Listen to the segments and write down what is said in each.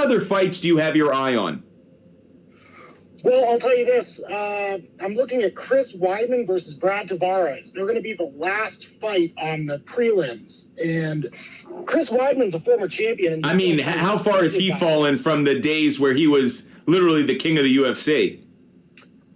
other fights do you have your eye on? Well, I'll tell you this. I'm looking at Chris Weidman versus Brad Tavares. They're going to be the last fight on the prelims. And Chris Weidman's a former champion. I mean, how far has he fallen from the days where he was literally the king of the UFC?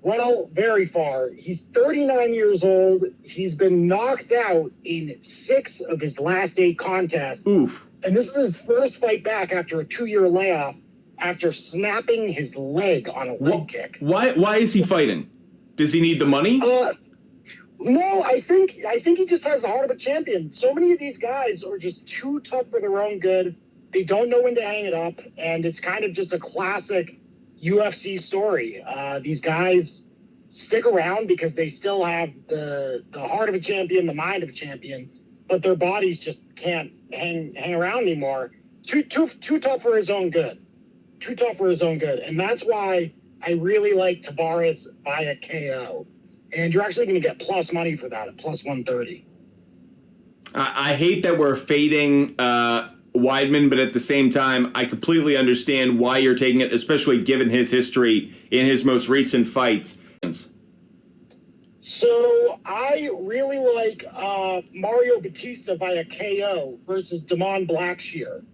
Well, very far. He's 39 years old. He's been knocked out in 6 of his last 8 contests. Oof. And this is his first fight back after a 2-year layoff, after snapping his leg on a leg kick. Why is he fighting? Does he need the money? No, I think he just has the heart of a champion. So many of these guys are just too tough for their own good. They don't know when to hang it up, and it's kind of just a classic UFC story. These guys stick around because they still have the heart of a champion, the mind of a champion, but their bodies just can't hang around anymore. Too tough for his own good. Too tough for his own good. And that's why I really like Tavares via KO. And you're actually going to get plus money for that at plus 130. I hate that we're fading Weidman, but at the same time, I completely understand why you're taking it, especially given his history in his most recent fights. So I really like Mario Batista via KO versus Damon Blackshear.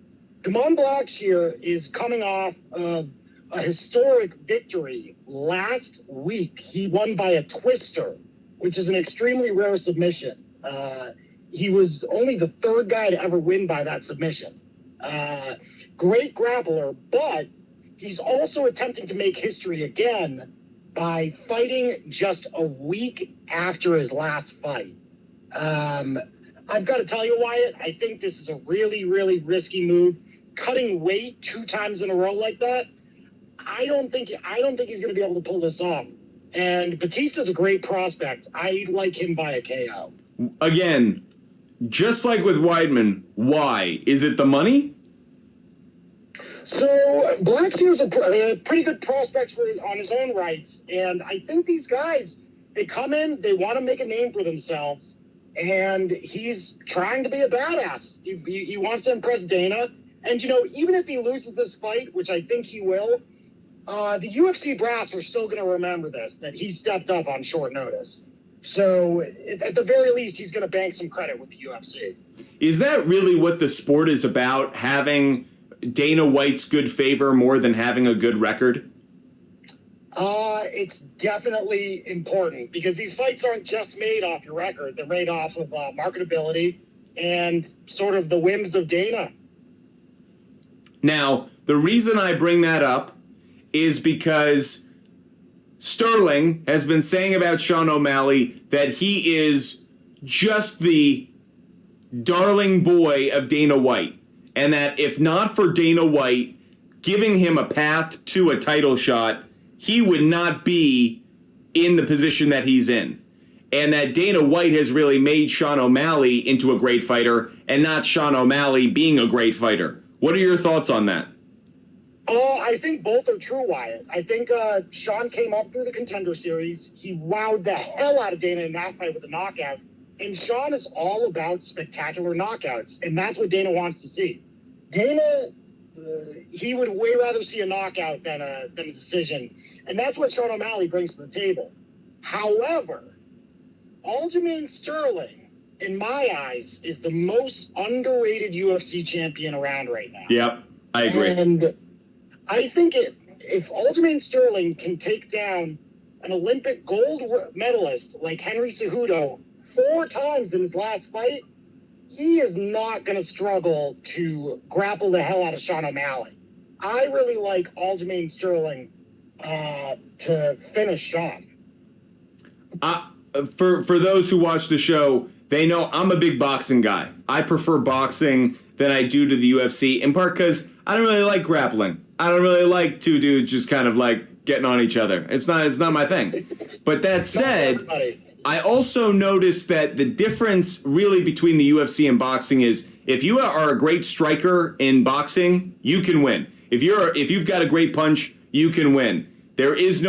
Damon Blackshear is coming off of a historic victory last week. He won by a twister, which is an extremely rare submission. He was only the 3rd guy to ever win by that submission. Great grappler, but he's also attempting to make history again by fighting just a week after his last fight. I've got to tell you, Wyatt, I think this is a really, really risky move. Cutting weight 2 times in a row like that, I don't think he's going to be able to pull this off. And Batista's a great prospect. I like him by a KO. Again, just like with Weidman, why? Is it the money? So Blackshear's a pretty good prospect on his own rights. And I think these guys, they come in, they want to make a name for themselves. And he's trying to be a badass. He wants to impress Dana. And, even if he loses this fight, which I think he will, the UFC brass are still going to remember this, that he stepped up on short notice. So, at the very least, he's going to bank some credit with the UFC. Is that really what the sport is about, having Dana White's good favor more than having a good record? It's definitely important, because these fights aren't just made off your record. They're made off of marketability and sort of the whims of Dana. Now, the reason I bring that up is because Sterling has been saying about Sean O'Malley that he is just the darling boy of Dana White, and that if not for Dana White giving him a path to a title shot, he would not be in the position that he's in. And that Dana White has really made Sean O'Malley into a great fighter, and not Sean O'Malley being a great fighter. What are your thoughts on that? I think both are true, Wyatt. I think Sean came up through the Contender Series. He wowed the hell out of Dana in that fight with a knockout. And Sean is all about spectacular knockouts, and that's what Dana wants to see. Dana, he would way rather see a knockout than a decision, and that's what Sean O'Malley brings to the table. However, Aljamain Sterling, in my eyes, is the most underrated UFC champion around right now. Yep, I agree. And I think if Aljamain Sterling can take down an Olympic gold medalist like Henry Cejudo 4 times in his last fight, he is not going to struggle to grapple the hell out of Sean O'Malley. I really like Aljamain Sterling to finish Sean. For those who watch the show, they know I'm a big boxing guy. I prefer boxing than I do to the UFC, in part because I don't really like grappling. I don't really like 2 dudes just kind of like getting on each other. It's not my thing. But that said, I also noticed that the difference really between the UFC and boxing is if you are a great striker in boxing, you can win. If you've got a great punch, you can win. There's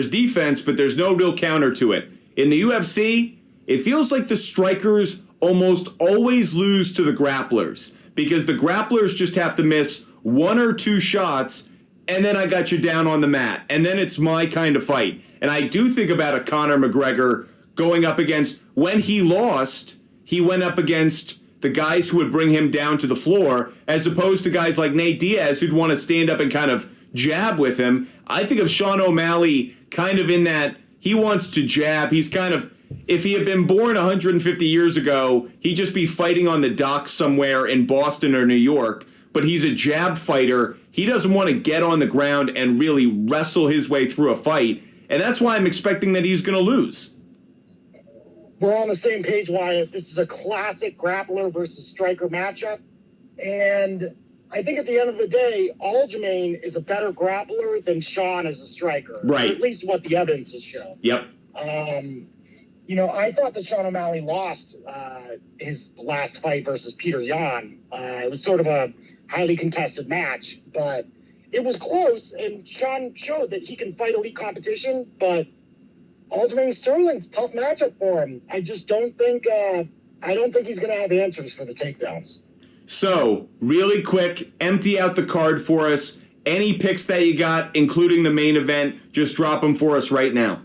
defense, but there's no real counter to it. In the UFC, it feels like the strikers almost always lose to the grapplers because the grapplers just have to miss one or two shots, and then I got you down on the mat. And then it's my kind of fight. And I do think about a Conor McGregor going up against, when he lost, he went up against the guys who would bring him down to the floor, as opposed to guys like Nate Diaz who'd want to stand up and kind of jab with him. I think of Sean O'Malley kind of in that he wants to jab. He's kind of, if he had been born 150 years ago, he'd just be fighting on the dock somewhere in Boston or New York. But he's a jab fighter. He doesn't want to get on the ground and really wrestle his way through a fight. And that's why I'm expecting that he's going to lose. We're on the same page, Wyatt. This is a classic grappler versus striker matchup. And I think at the end of the day, Aljamain is a better grappler than Sean is a striker. Right. At least what the evidence has shown. Yep. I thought that Sean O'Malley lost his last fight versus Peter Yan. It was sort of a highly contested match, but it was close, and Sean showed that he can fight elite competition, but Aljamain Sterling's a tough matchup for him. I just don't think he's going to have answers for the takedowns. So, really quick, empty out the card for us. Any picks that you got, including the main event, just drop them for us right now.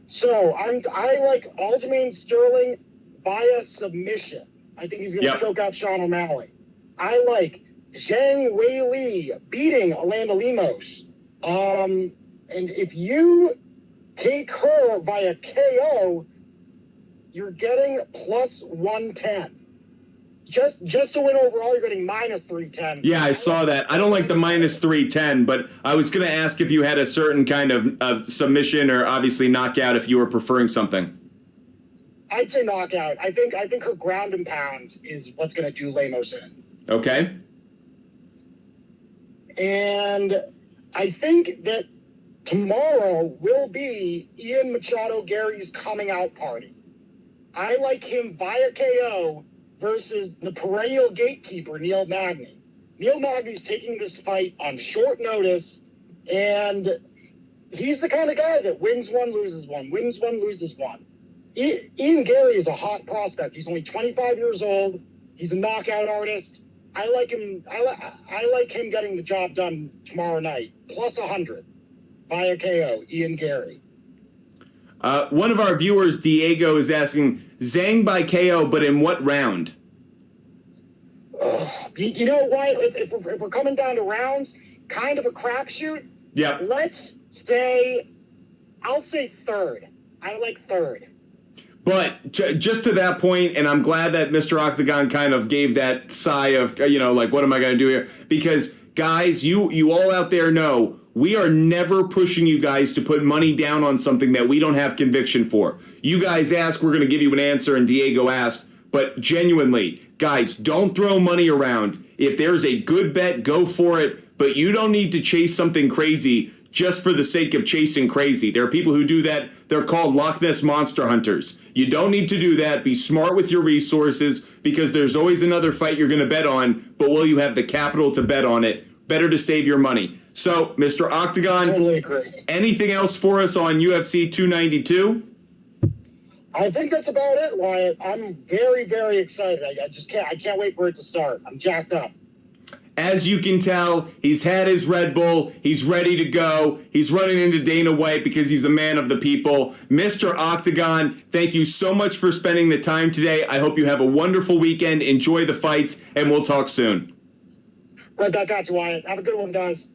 So, I like Aljamain Sterling via submission. I think he's going to choke out Sean O'Malley. I like Zhang Weili beating Alanda Lemos. And if you take her via KO, you're getting plus 110. Just to win overall, you're getting minus 310. Yeah, I saw that. I don't like the minus 310, but I was going to ask if you had a certain kind of submission or obviously knockout if you were preferring something. I'd say knockout. I think her ground and pound is what's going to do Lemos in. Okay. And I think that tomorrow will be Ian Machado Gary's coming out party. I like him via KO versus the perennial gatekeeper, Neil Magny. Neil Magny's taking this fight on short notice, and he's the kind of guy that wins one, loses one, wins one, loses one. Ian Gary is a hot prospect. He's only 25 years old. He's a knockout artist. I like him. I like him getting the job done tomorrow night. Plus 100 via KO, Ian Gary. One of our viewers, Diego, is asking, Zhang by KO, but in what round? You know what? If we're coming down to rounds, kind of a crapshoot. Yeah. I'll say third. I like third. But just to that point, and I'm glad that Mr. Octagon kind of gave that sigh of, like, what am I going to do here? Because, guys, you all out there know, we are never pushing you guys to put money down on something that we don't have conviction for. You guys ask, we're going to give you an answer, and Diego asked. But genuinely, guys, don't throw money around. If there's a good bet, go for it. But you don't need to chase something crazy just for the sake of chasing crazy. There are people who do that. They're called Loch Ness Monster Hunters. You don't need to do that. Be smart with your resources because there's always another fight you're going to bet on, but will you have the capital to bet on it? Better to save your money. So, Mr. Octagon, totally agree. Anything else for us on UFC 292? I think that's about it, Wyatt. I'm very, very excited. I can't wait for it to start. I'm jacked up. As you can tell, he's had his Red Bull. He's ready to go. He's running into Dana White because he's a man of the people. Mr. Octagon, thank you so much for spending the time today. I hope you have a wonderful weekend. Enjoy the fights, and we'll talk soon. Right back at you, Wyatt. Have a good one, guys.